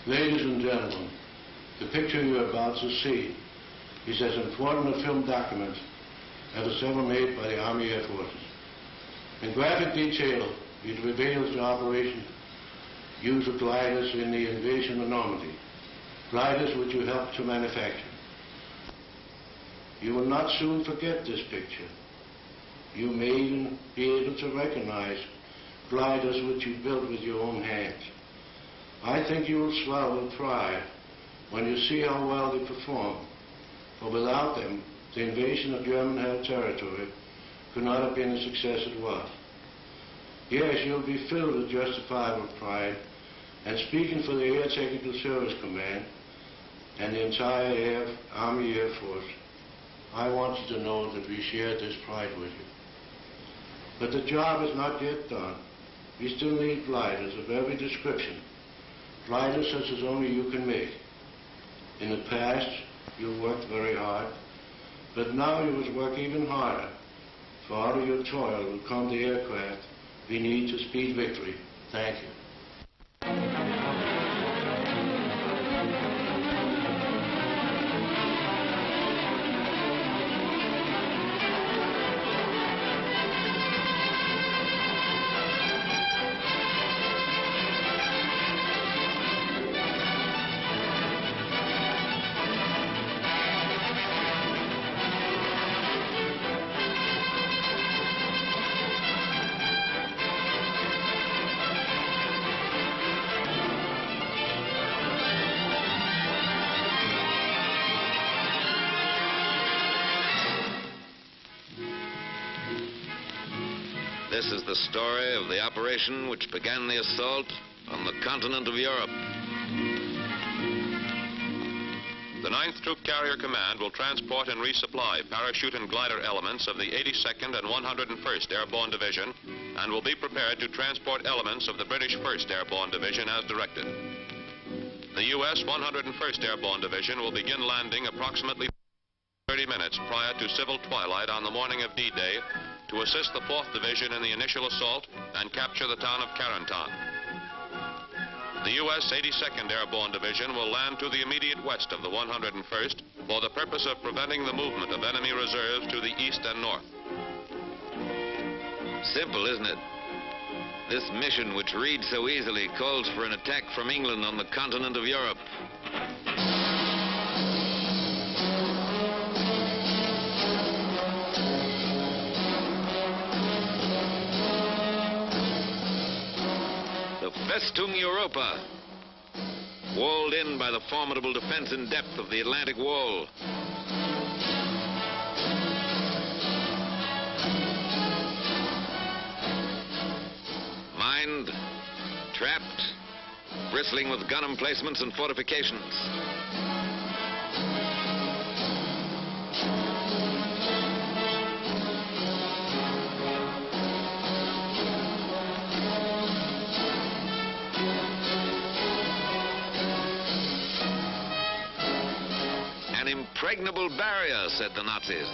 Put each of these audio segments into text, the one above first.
Ladies and gentlemen, the picture you are about to see is as important a film document as was ever made by the Army Air Forces. In graphic detail, it reveals the operation use of gliders in the invasion of Normandy, gliders which you helped to manufacture. You will not soon forget this picture. You may even be able to recognize gliders which you built with your own hands. I think you will swell with pride when you see how well they perform, for without them, the invasion of German-held territory could not have been the success it was. Yes, you'll be filled with justifiable pride, and speaking for the Air Technical Service Command and the entire Army Air Force, I want you to know that we share this pride with you. But the job is not yet done. We still need gliders of every description, gliders such as only you can make. In the past, you worked very hard, but now you must work even harder, for out of your toil will come the aircraft we need to speed victory. Thank you. This is the story of the operation which began the assault on the continent of Europe. The 9th Troop Carrier Command will transport and resupply parachute and glider elements of the 82nd and 101st Airborne Division and will be prepared to transport elements of the British 1st Airborne Division as directed. The U.S. 101st Airborne Division will begin landing approximately 30 minutes prior to civil twilight on the morning of D-Day to assist the 4th Division in the initial assault and capture the town of Carentan. The U.S. 82nd Airborne Division will land to the immediate west of the 101st for the purpose of preventing the movement of enemy reserves to the east and north. Simple, isn't it? This mission, which reads so easily, calls for an attack from England on the continent of Europe. Festung Europa, walled in by the formidable defense in depth of the Atlantic Wall. Mined, trapped, bristling with gun emplacements and fortifications. An impregnable barrier, said the Nazis.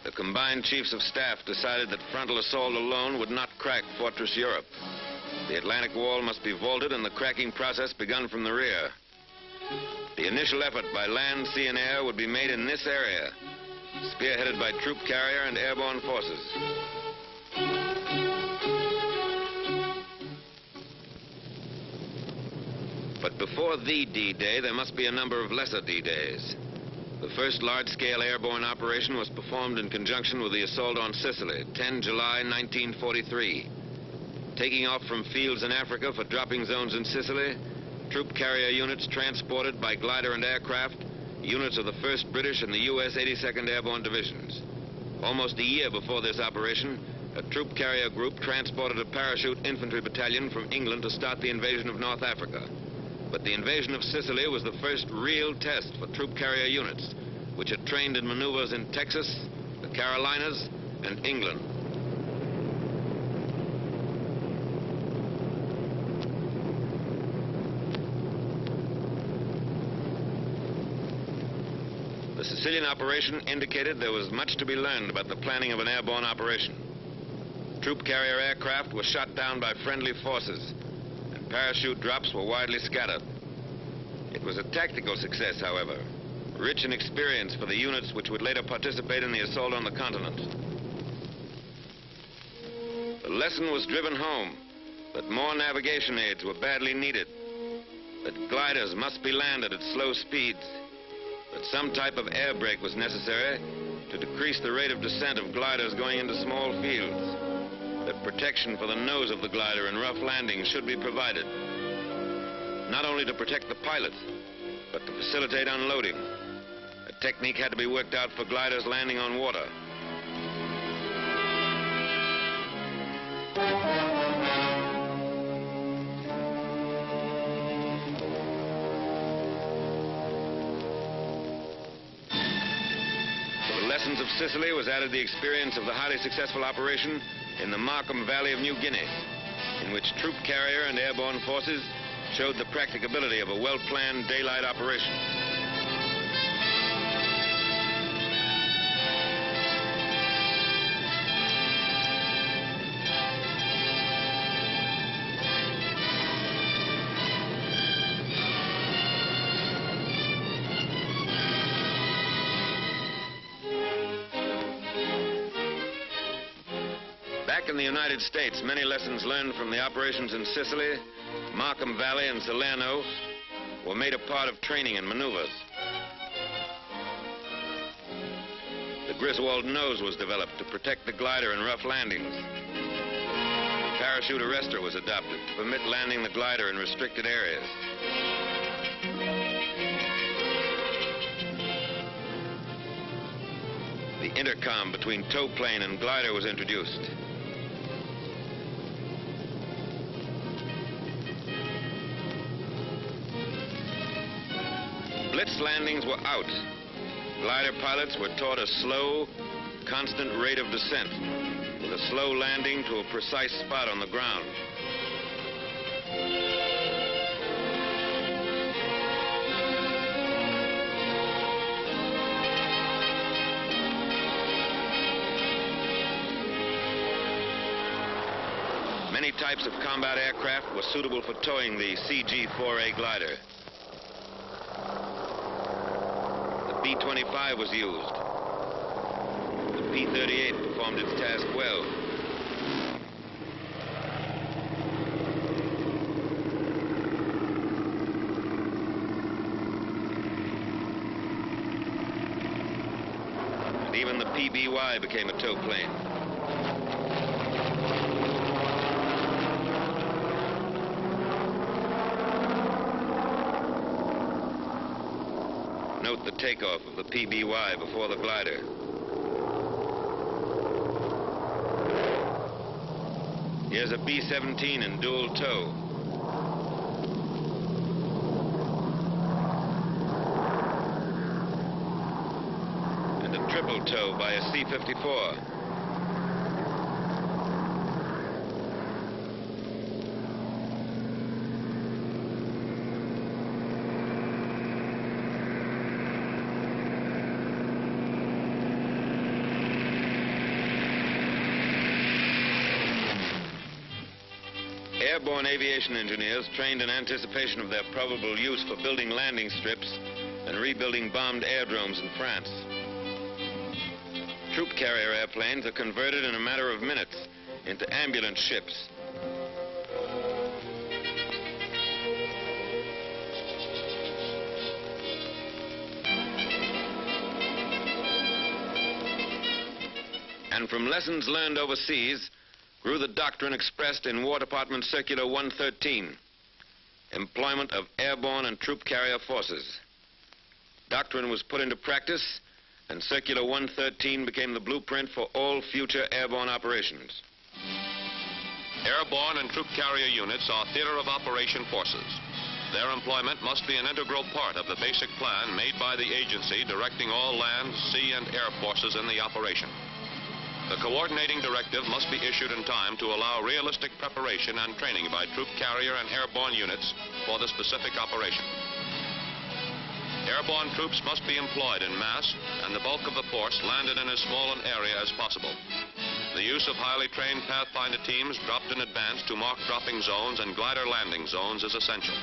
The combined chiefs of staff decided that frontal assault alone would not crack Fortress Europe. The Atlantic Wall must be vaulted and the cracking process begun from the rear. The initial effort by land, sea, and air would be made in this area, spearheaded by troop carrier and airborne forces. But before the D-Day, there must be a number of lesser D-Days. The first large-scale airborne operation was performed in conjunction with the assault on Sicily, 10 July 1943. Taking off from fields in Africa for dropping zones in Sicily, troop carrier units transported by glider and aircraft, units of the 1st British and the U.S. 82nd Airborne Divisions. Almost a year before this operation, a troop carrier group transported a parachute infantry battalion from England to start the invasion of North Africa. But the invasion of Sicily was the first real test for troop carrier units, which had trained in maneuvers in Texas, the Carolinas, and England. The Sicilian operation indicated there was much to be learned about the planning of an airborne operation. Troop carrier aircraft were shot down by friendly forces, and parachute drops were widely scattered. It was a tactical success, however, rich in experience for the units which would later participate in the assault on the continent. The lesson was driven home that more navigation aids were badly needed, that gliders must be landed at slow speeds, that some type of air brake was necessary to decrease the rate of descent of gliders going into small fields, that protection for the nose of the glider in rough landings should be provided, not only to protect the pilot, but to facilitate unloading. A technique had to be worked out for gliders landing on water. To the lessons of Sicily was added the experience of the highly successful operation in the Markham Valley of New Guinea, in which troop carrier and airborne forces showed the practicability of a well-planned daylight operation. Back in the United States, many lessons learned from the operations in Sicily, Markham Valley, and Salerno were made a part of training and maneuvers. The Griswold nose was developed to protect the glider in rough landings. The parachute arrestor was adopted to permit landing the glider in restricted areas. The intercom between tow plane and glider was introduced. Blitz landings were out. Glider pilots were taught a slow, constant rate of descent, with a slow landing to a precise spot on the ground. Many types of combat aircraft were suitable for towing the CG-4A glider. The B-25 was used. The P-38 performed its task well. And even the PBY became a tow plane. Note the takeoff of the PBY before the glider. Here's a B-17 in dual tow. And a triple tow by a C-54. Airborne aviation engineers trained in anticipation of their probable use for building landing strips and rebuilding bombed aerodromes in France. Troop carrier airplanes are converted in a matter of minutes into ambulance ships. And from lessons learned overseas grew the doctrine expressed in War Department Circular 113, employment of airborne and troop carrier forces. Doctrine was put into practice, and Circular 113 became the blueprint for all future airborne operations. Airborne and troop carrier units are theater of operation forces. Their employment must be an integral part of the basic plan made by the agency directing all land, sea, and air forces in the operation. The coordinating directive must be issued in time to allow realistic preparation and training by troop carrier and airborne units for the specific operation. Airborne troops must be employed in mass, and the bulk of the force landed in as small an area as possible. The use of highly trained Pathfinder teams dropped in advance to mark dropping zones and glider landing zones is essential.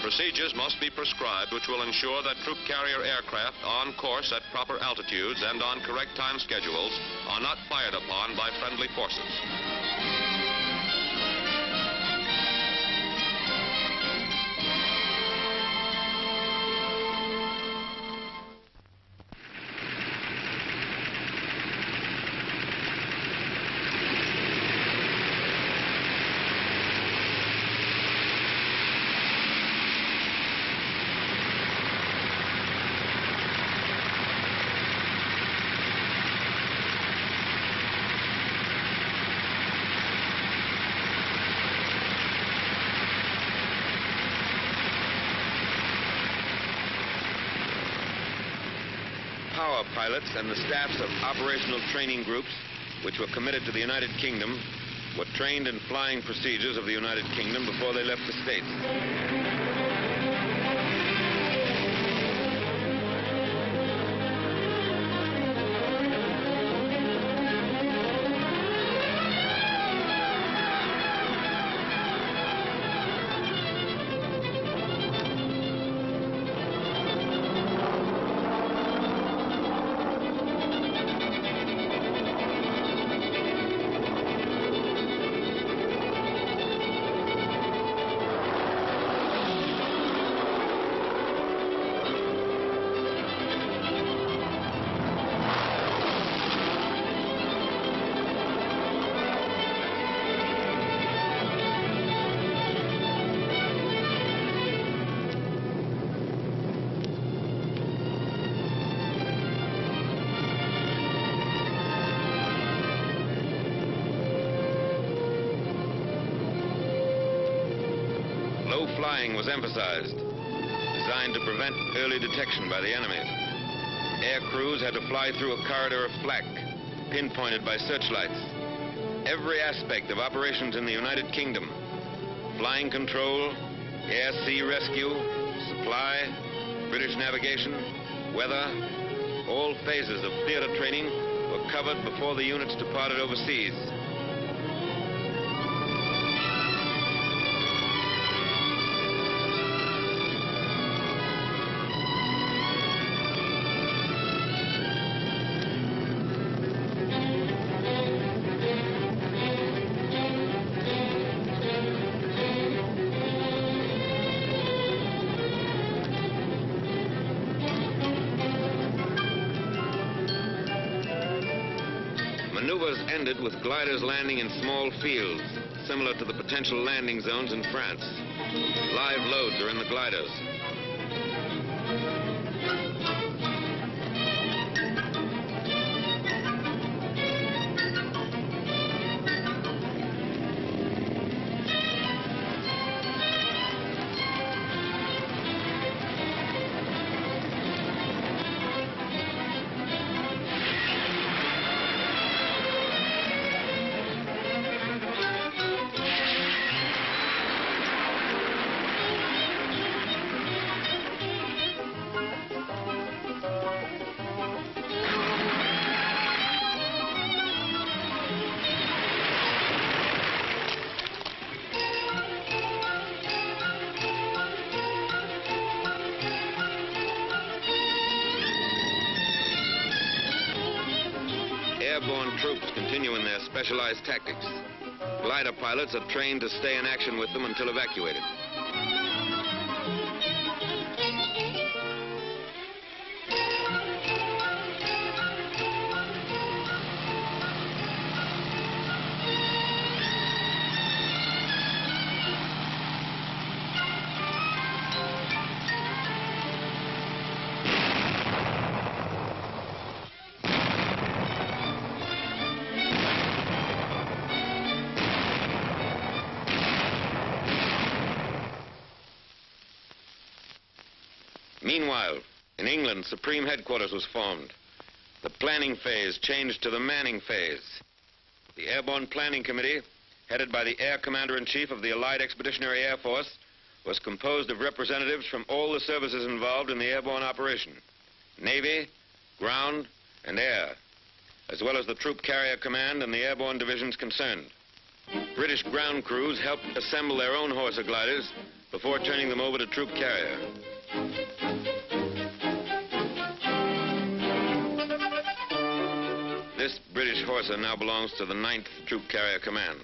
Procedures must be prescribed which will ensure that troop carrier aircraft on course at proper altitudes and on correct time schedules are not fired upon by friendly forces. Power pilots and the staffs of operational training groups, which were committed to the United Kingdom, were trained in flying procedures of the United Kingdom before they left the States. Low flying was emphasized, designed to prevent early detection by the enemy. Air crews had to fly through a corridor of flak, pinpointed by searchlights. Every aspect of operations in the United Kingdom, flying control, air-sea rescue, supply, British navigation, weather, all phases of theater training were covered before the units departed overseas. Maneuvers ended with gliders landing in small fields, similar to the potential landing zones in France. Live loads are in the gliders. Airborne troops continue in their specialized tactics. Glider pilots are trained to stay in action with them until evacuated. Meanwhile, in England, Supreme Headquarters was formed. The planning phase changed to the manning phase. The Airborne Planning Committee, headed by the Air Commander-in-Chief of the Allied Expeditionary Air Force, was composed of representatives from all the services involved in the airborne operation: Navy, ground, and air, as well as the Troop Carrier Command and the airborne divisions concerned. British ground crews helped assemble their own Horsa gliders before turning them over to Troop Carrier. This British Horsa now belongs to the 9th Troop Carrier Command.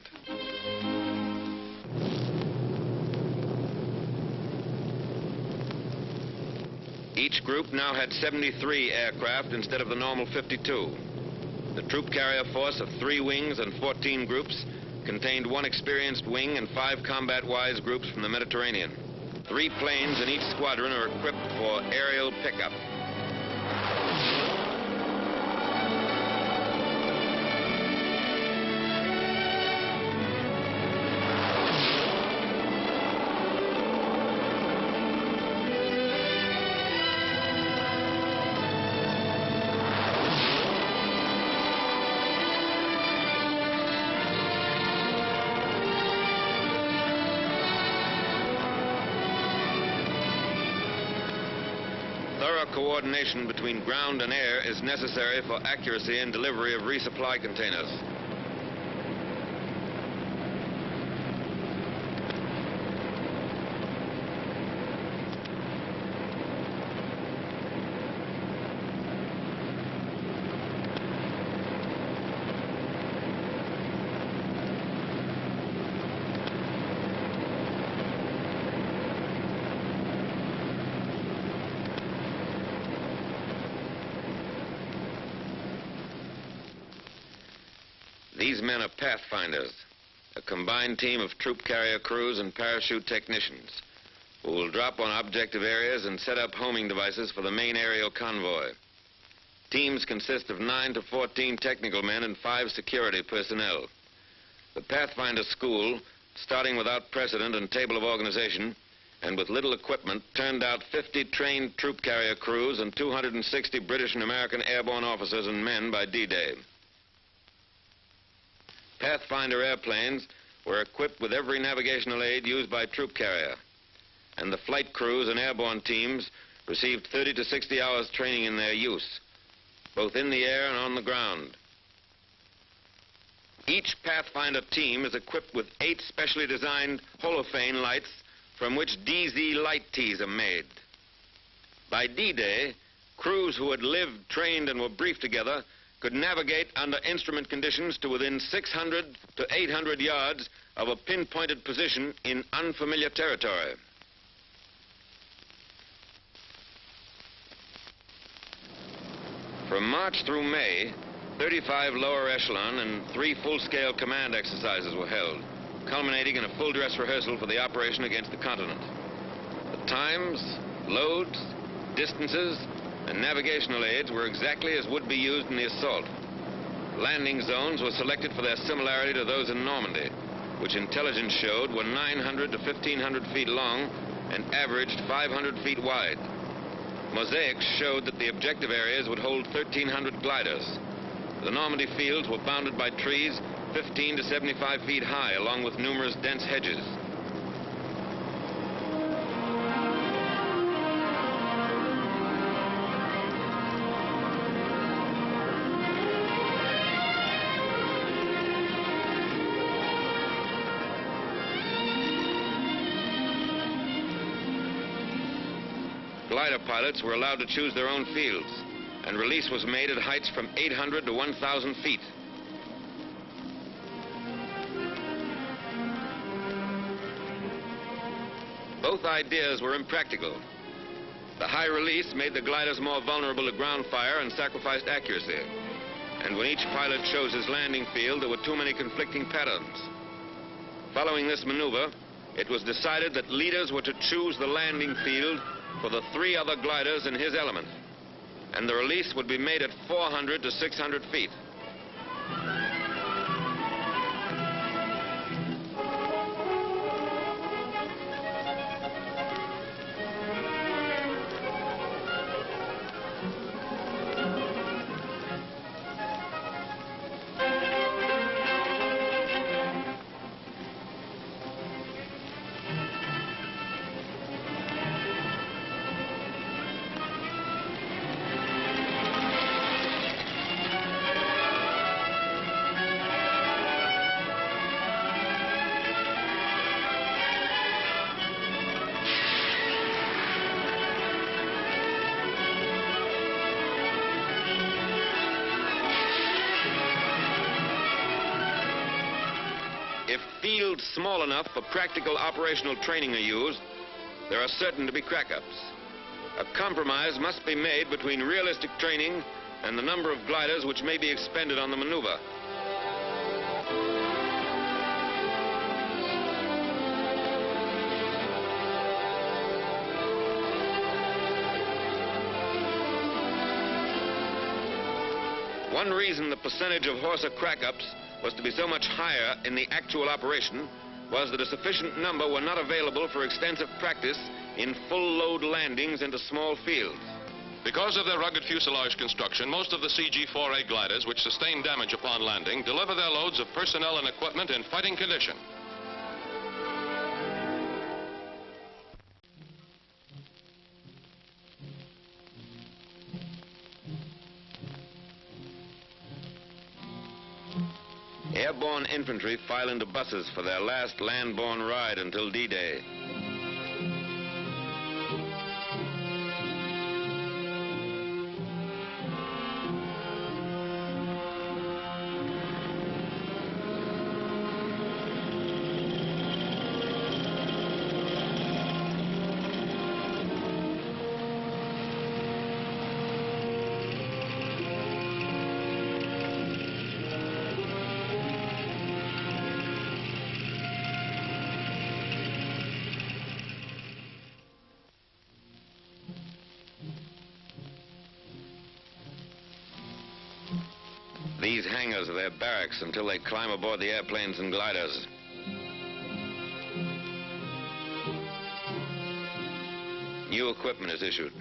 Each group now had 73 aircraft instead of the normal 52. The troop carrier force of 3 wings and 14 groups contained 1 experienced wing and 5 combat-wise groups from the Mediterranean. 3 planes in each squadron are equipped for aerial pickup. Coordination between ground and air is necessary for accuracy in delivery of resupply containers. These men are pathfinders, a combined team of troop carrier crews and parachute technicians who will drop on objective areas and set up homing devices for the main aerial convoy. Teams consist of 9 to 14 technical men and 5 security personnel. The Pathfinder School, starting without precedent and table of organization, and with little equipment, turned out 50 trained troop carrier crews and 260 British and American airborne officers and men by D-Day. Pathfinder airplanes were equipped with every navigational aid used by troop carrier, and the flight crews and airborne teams received 30 to 60 hours training in their use, both in the air and on the ground. Each Pathfinder team is equipped with 8 specially designed holophane lights from which DZ light tees are made. By D-Day, crews who had lived, trained, and were briefed together could navigate under instrument conditions to within 600 to 800 yards of a pinpointed position in unfamiliar territory. From March through May, 35 lower echelon and 3 full-scale command exercises were held, culminating in a full dress rehearsal for the operation against the continent. The times, loads, distances, and navigational aids were exactly as would be used in the assault. Landing zones were selected for their similarity to those in Normandy, which intelligence showed were 900 to 1,500 feet long and averaged 500 feet wide. Mosaics showed that the objective areas would hold 1,300 gliders. The Normandy fields were bounded by trees 15 to 75 feet high, along with numerous dense hedges. Glider pilots were allowed to choose their own fields, and release was made at heights from 800 to 1,000 feet. Both ideas were impractical. The high release made the gliders more vulnerable to ground fire and sacrificed accuracy. And when each pilot chose his landing field, there were too many conflicting patterns. Following this maneuver, it was decided that leaders were to choose the landing field for the 3 other gliders in his element, and the release would be made at 400 to 600 feet. fields small enough for practical operational training are used, there are certain to be crack-ups. A compromise must be made between realistic training and the number of gliders which may be expended on the maneuver. One reason the percentage of Horsa crack-ups was to be so much higher in the actual operation was that a sufficient number were not available for extensive practice in full-load landings into small fields. Because of their rugged fuselage construction, most of the CG-4A gliders which sustain damage upon landing deliver their loads of personnel and equipment in fighting condition. Airborne infantry file into buses for their last land-borne ride until D-Day. These hangars are their barracks until they climb aboard the airplanes and gliders. New equipment is issued.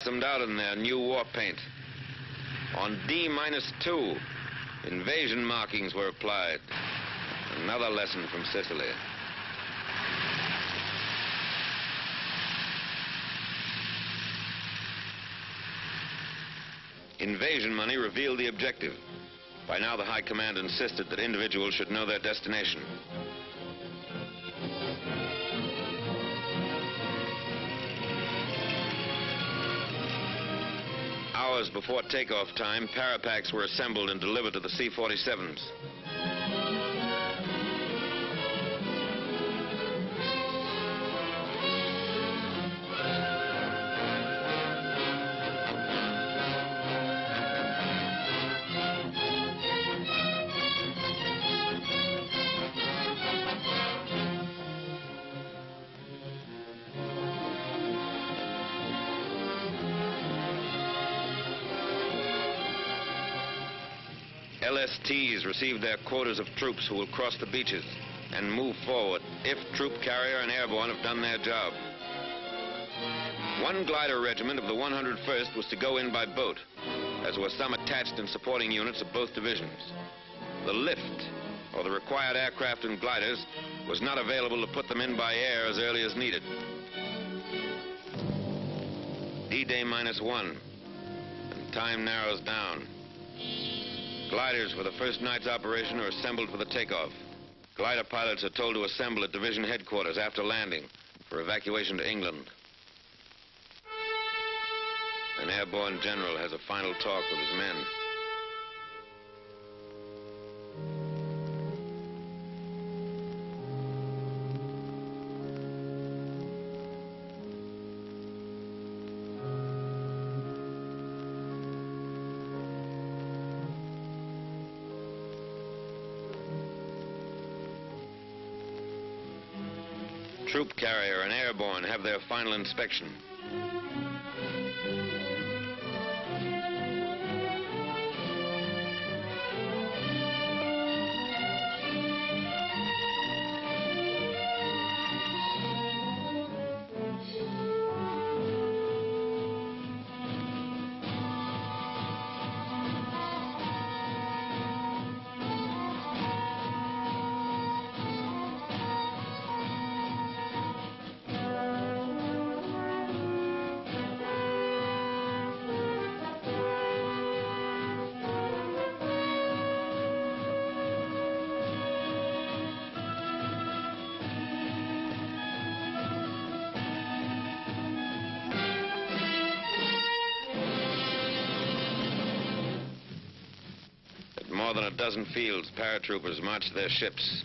Some out in their new war paint. On D-2, invasion markings were applied. Another lesson from Sicily. Invasion money revealed the objective. By now, the High Command insisted that individuals should know their destination. Hours before takeoff time, parapacks were assembled and delivered to the C-47s. LSTs receive their quotas of troops who will cross the beaches and move forward if troop carrier and airborne have done their job. One glider regiment of the 101st was to go in by boat, as were some attached and supporting units of both divisions. The lift, or the required aircraft and gliders, was not available to put them in by air as early as needed. D-Day -1, and time narrows down. Gliders for the first night's operation are assembled for the takeoff. Glider pilots are told to assemble at division headquarters after landing for evacuation to England. An airborne general has a final talk with his men. troop carrier and Airborne have their final inspection. More than a dozen fields, paratroopers march to their ships.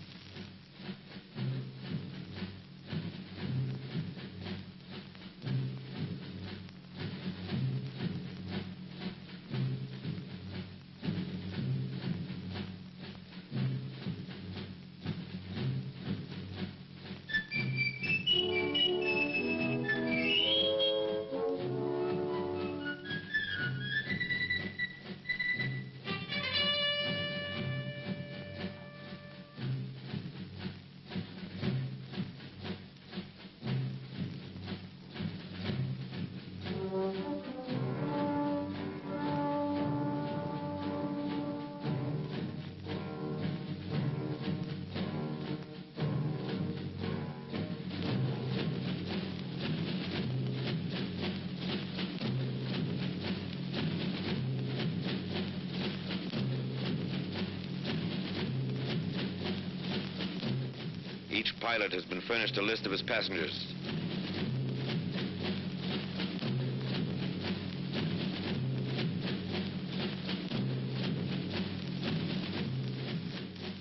Each pilot has been furnished a list of his passengers.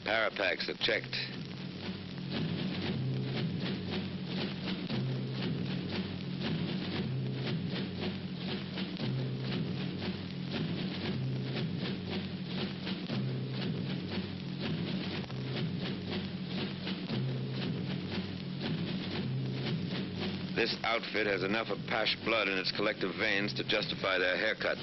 Parapacks are checked. This outfit has enough Apache blood in its collective veins to justify their haircut.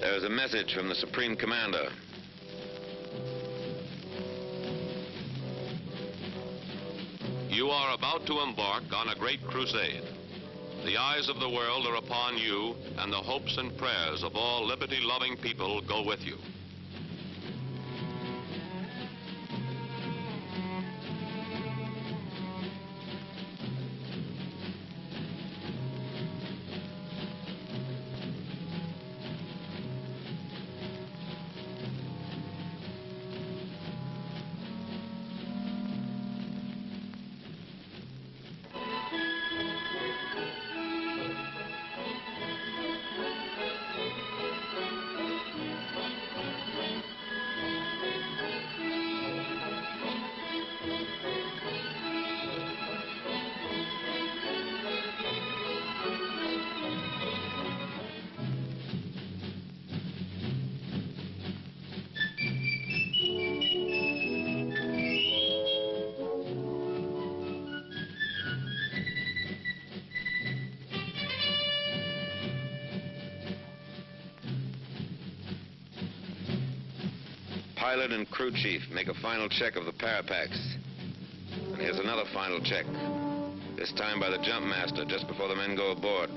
There is a message from the Supreme Commander. You are about to embark on a great crusade. The eyes of the world are upon you, and the hopes and prayers of all liberty-loving people go with you. Pilot and crew chief make a final check of the parapacks. And here's another final check, this time by the jump master just before the men go aboard.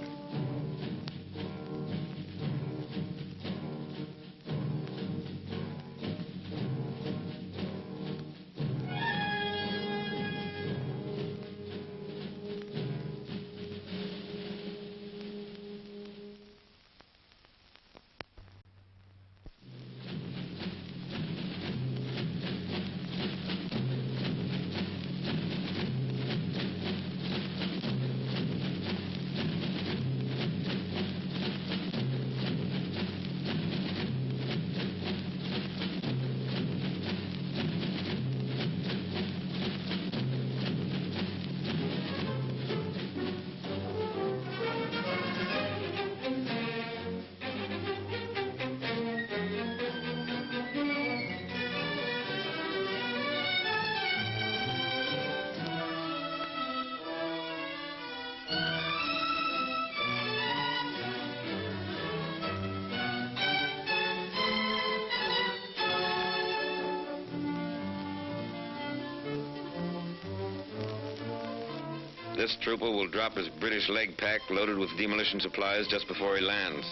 This trooper will drop his British leg pack loaded with demolition supplies just before he lands.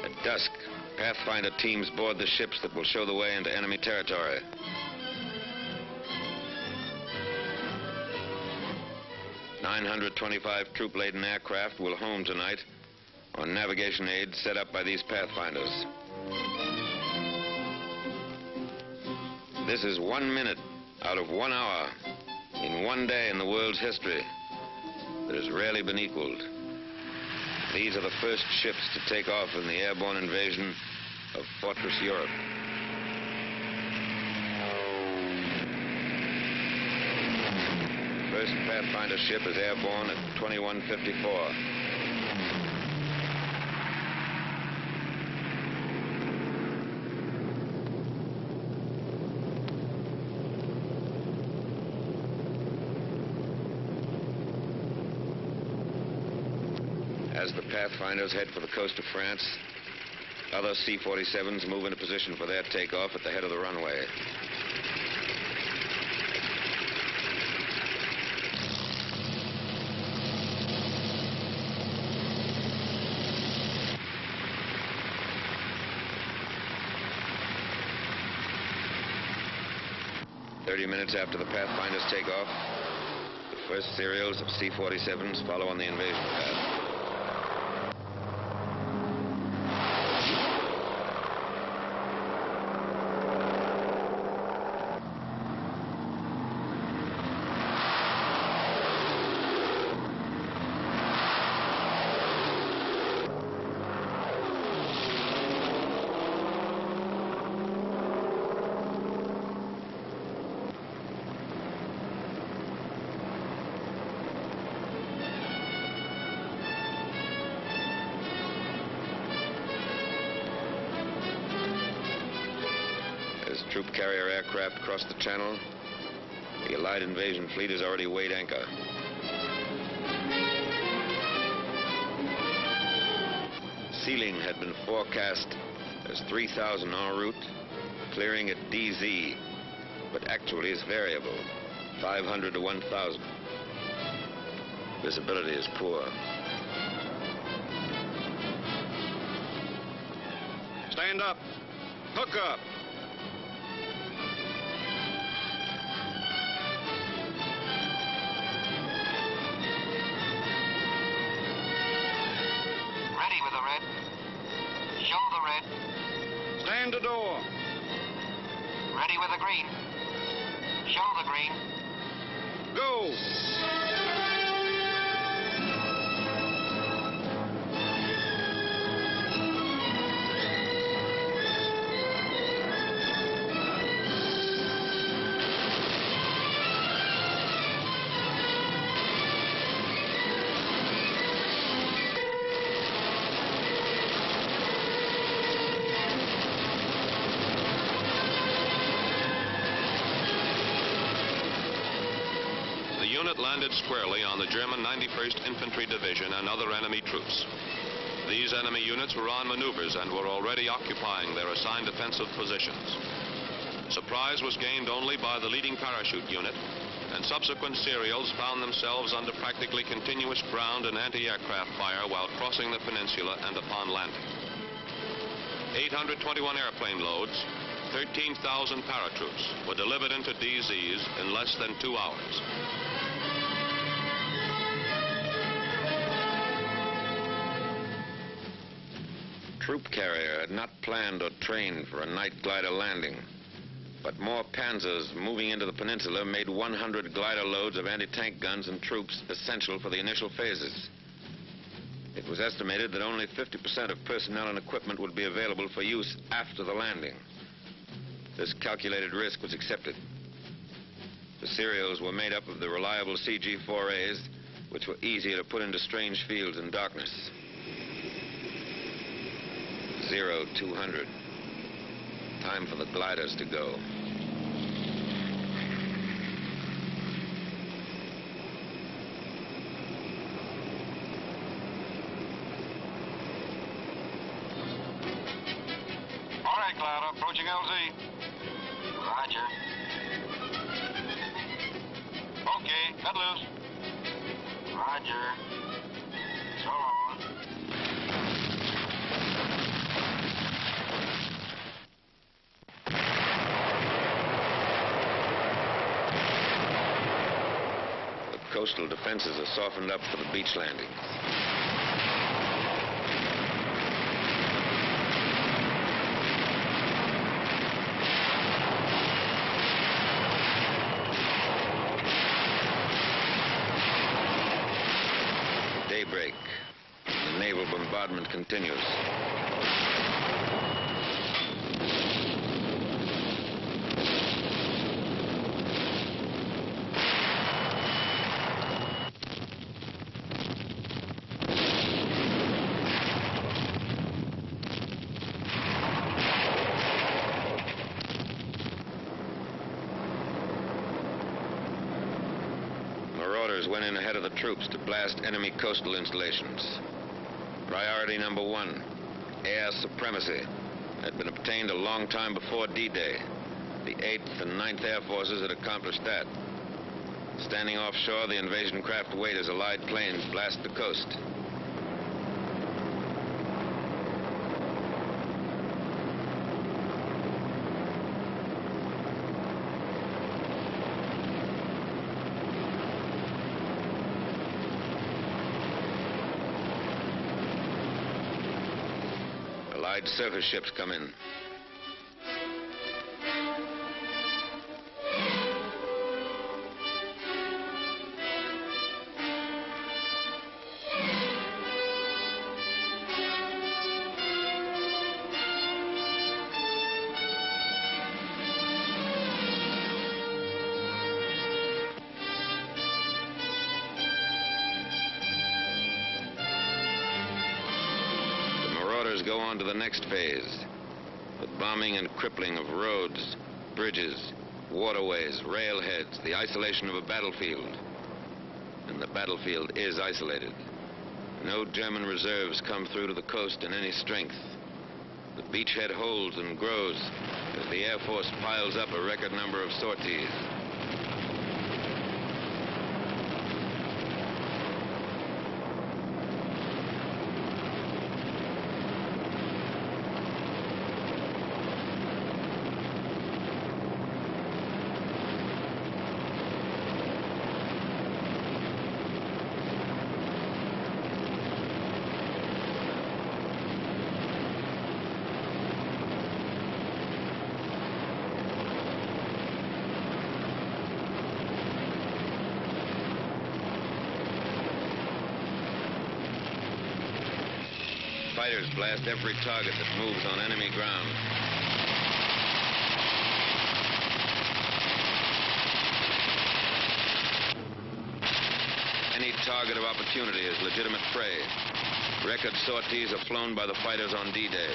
At dusk, Pathfinder teams board the ships that will show the way into enemy territory. "925 troop-laden aircraft will home tonight on navigation aids set up by these Pathfinders. This is 1 minute out of 1 hour in one day in the world's history that has rarely been equaled. These are the first ships to take off in the airborne invasion of Fortress Europe. First Pathfinder ship is airborne at 21:54. As the Pathfinders head for the coast of France, other C-47s move into position for their takeoff at the head of the runway. Minutes after the Pathfinders take off, the first serials of C-47s follow on the invasion path. As troop carrier aircraft cross the channel, the Allied invasion fleet has already weighed anchor. Sealing had been forecast as 3,000 en route, clearing at DZ, but actually is variable, 500 to 1,000. Visibility is poor. Stand up. Hook up. Ready with the red. Show the red. Stand to door. Ready with the green. Show the green. Go. The unit landed squarely on the German 91st Infantry Division and other enemy troops. These enemy units were on maneuvers and were already occupying their assigned defensive positions. Surprise was gained only by the leading parachute unit, and subsequent serials found themselves under practically continuous ground and anti-aircraft fire while crossing the peninsula and upon landing. 821 airplane loads, 13,000 paratroops were delivered into DZs in less than 2 hours. Troop carrier had not planned or trained for a night glider landing, but more panzers moving into the peninsula made 100 glider loads of anti-tank guns and troops essential for the initial phases. It was estimated that only 50% of personnel and equipment would be available for use after the landing. This calculated risk was accepted. The serials were made up of the reliable CG-4As, which were easier to put into strange fields in darkness. 0200. Time for the gliders to go. right, glider. Approaching LZ. Roger. Okay, cut loose. Roger. So long. The coastal defenses are softened up for the beach landings. Daybreak. The naval bombardment continues. Marauders went in ahead of the troops to blast enemy coastal installations. Priority number 1, air supremacy, had been obtained a long time before D-Day. The 8th and 9th Air Forces had accomplished that. Standing offshore, the invasion craft wait as Allied planes blast the coast. Allied surface ships come in. Go on to the next phase. The bombing and crippling of roads, bridges, waterways, railheads, the isolation of a battlefield. And the battlefield is isolated. No German reserves come through to the coast in any strength. The beachhead holds and grows as the Air Force piles up a record number of sorties. Fighters blast every target that moves on enemy ground. Any target of opportunity is legitimate prey. Record sorties are flown by the fighters on D-Day.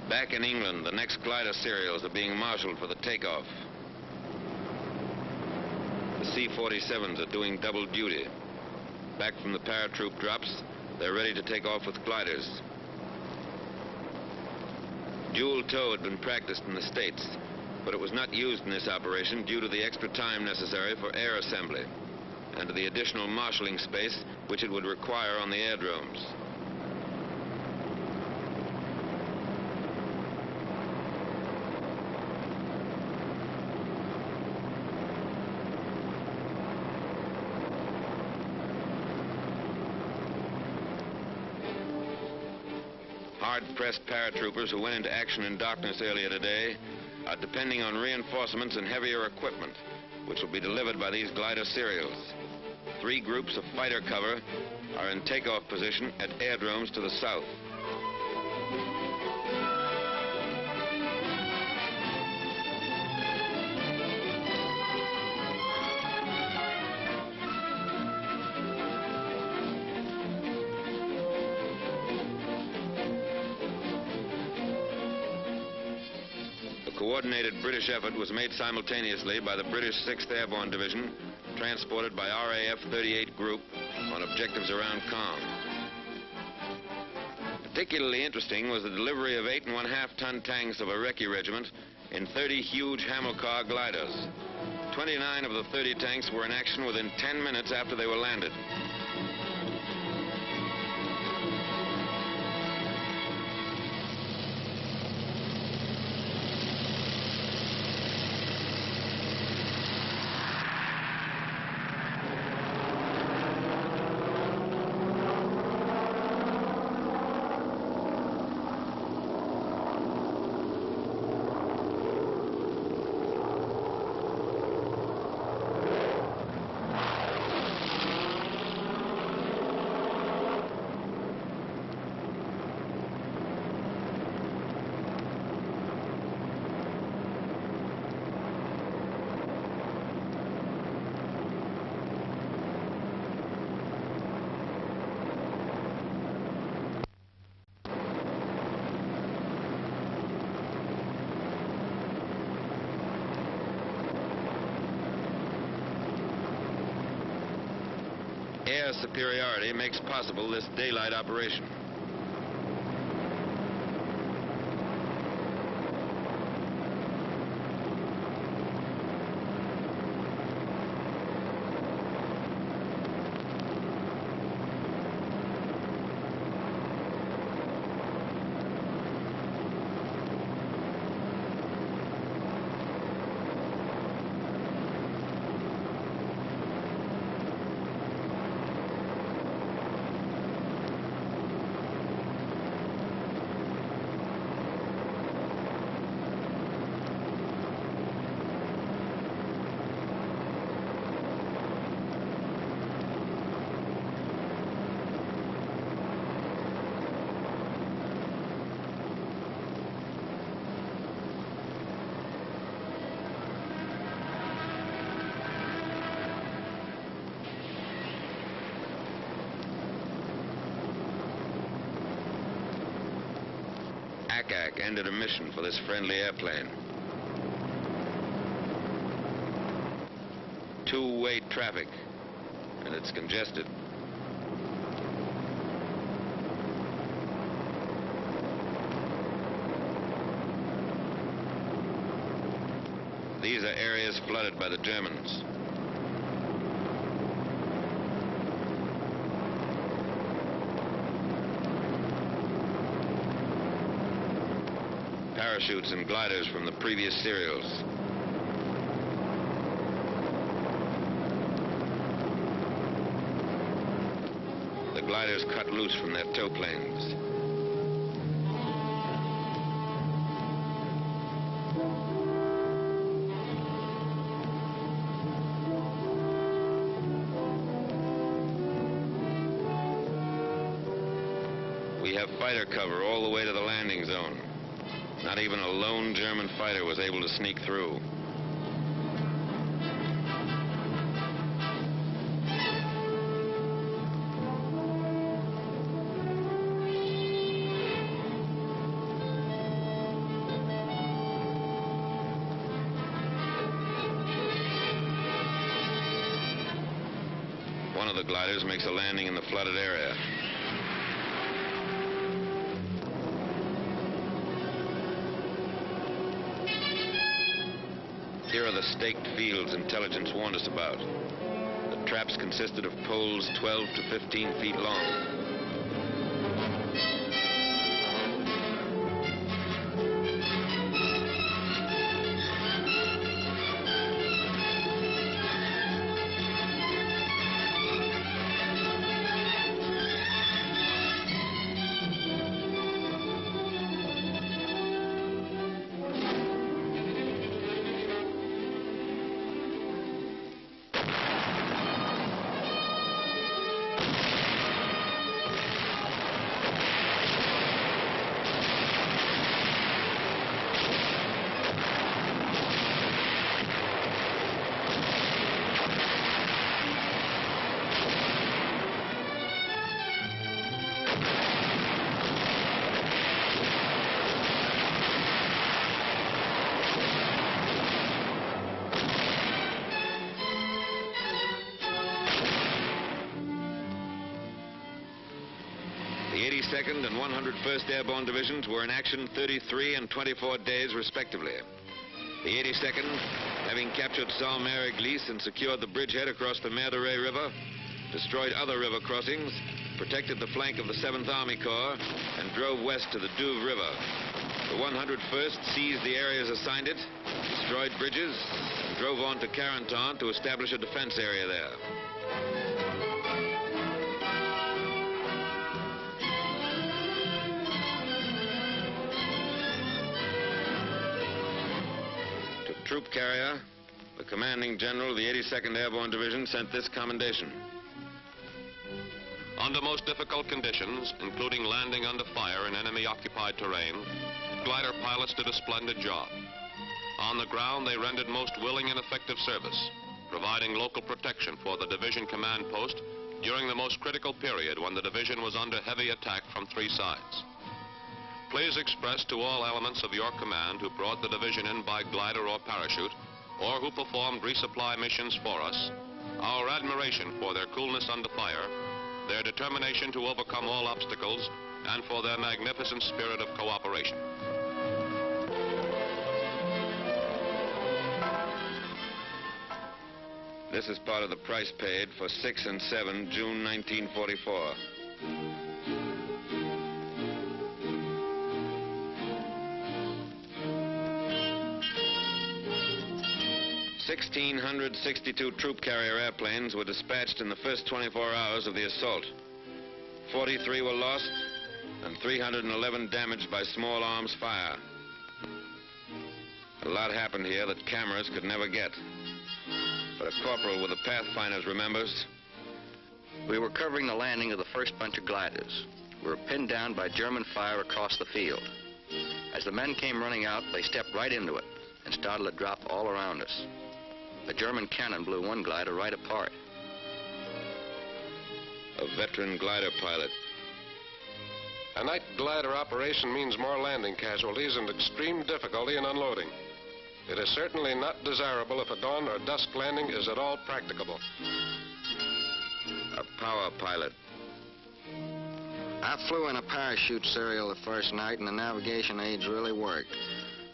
Back in England, the next glider serials are being marshaled for the takeoff. The C-47s are doing double duty. Back from the paratroop drops, they're ready to take off with gliders. Dual tow had been practiced in the States, but it was not used in this operation due to the extra time necessary for air assembly and to the additional marshalling space which it would require on the aerodromes. Hard-pressed paratroopers who went into action in darkness earlier today are depending on reinforcements and heavier equipment, which will be delivered by these glider serials. 3 groups of fighter cover are in takeoff position at aerodromes to the south. A coordinated British effort was made simultaneously by the British 6th Airborne Division, transported by RAF 38 Group on objectives around Caen. Particularly interesting was the delivery of 8.5-ton tanks of a Recce regiment in 30 huge Hamilcar gliders. 29 of the 30 tanks were in action within 10 minutes after they were landed. Air superiority makes possible this daylight operation. ACAC ended a mission for this friendly airplane. Two-way traffic, and it's congested. These are areas flooded by the Germans. Parachutes and gliders from the previous serials. The gliders cut loose from their tow planes. We have fighter cover all the way to the landing zone. Not even a lone German fighter was able to sneak through. One of the gliders makes a landing in the flooded area. Here are the staked fields intelligence warned us about. The traps consisted of poles 12 to 15 feet long. The 82nd and 101st Airborne Divisions were in action 33 and 24 days, respectively. The 82nd, having captured Sault-Mère-Église and secured the bridgehead across the Mer de Ré River, destroyed other river crossings, protected the flank of the 7th Army Corps, and drove west to the Douve River. The 101st seized the areas assigned it, destroyed bridges, and drove on to Carentan to establish a defense area there. Troop carrier, the commanding general of the 82nd Airborne Division sent this commendation. Under most difficult conditions, including landing under fire in enemy-occupied terrain, glider pilots did a splendid job. On the ground, they rendered most willing and effective service, providing local protection for the division command post during the most critical period when the division was under heavy attack from three sides. Please express to all elements of your command who brought the division in by glider or parachute, or who performed resupply missions for us, our admiration for their coolness under fire, their determination to overcome all obstacles, and for their magnificent spirit of cooperation. This is part of the price paid for 6 and 7, June 1944. $1,662 troop carrier airplanes were dispatched in the first 24 hours of the assault. 43 were lost and 311 damaged by small arms fire. A lot happened here that cameras could never get. But a corporal with the Pathfinders remembers. We were covering the landing of the first bunch of gliders. We were pinned down by German fire across the field. As the men came running out, they stepped right into it and started to drop all around us. A German cannon blew one glider right apart. A veteran glider pilot. A night glider operation means more landing casualties and extreme difficulty in unloading. It is certainly not desirable if a dawn or dusk landing is at all practicable. A power pilot. I flew in a parachute serial the first night and the navigation aids really worked.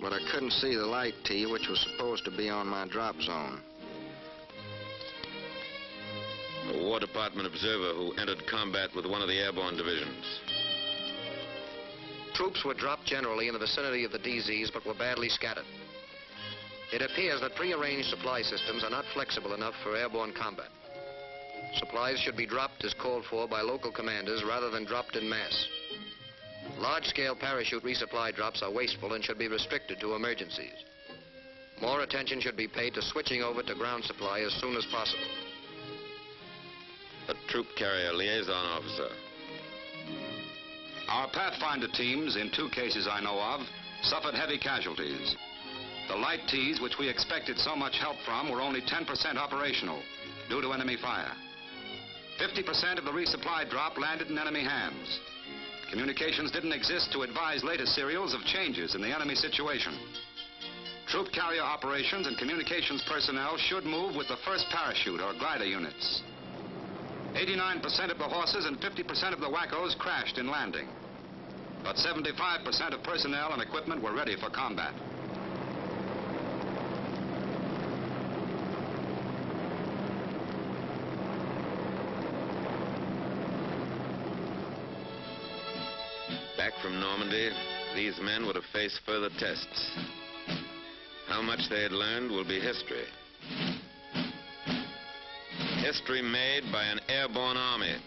But I couldn't see the light T, which was supposed to be on my drop zone. A War Department observer who entered combat with one of the airborne divisions. Troops were dropped generally in the vicinity of the DZs, but were badly scattered. It appears that prearranged supply systems are not flexible enough for airborne combat. Supplies should be dropped as called for by local commanders rather than dropped en masse. Large-scale parachute resupply drops are wasteful and should be restricted to emergencies. More attention should be paid to switching over to ground supply as soon as possible. A troop carrier liaison officer. Our Pathfinder teams, in 2 cases I know of, suffered heavy casualties. The light Ts, which we expected so much help from, were only 10% operational due to enemy fire. 50% of the resupply drop landed in enemy hands. Communications didn't exist to advise later serials of changes in the enemy situation. Troop carrier operations and communications personnel should move with the first parachute or glider units. 89% of the horses and 50% of the wackos crashed in landing. But 75% of personnel and equipment were ready for combat. Back from Normandy, these men would have faced further tests. How much they had learned will be history. History made by an airborne army.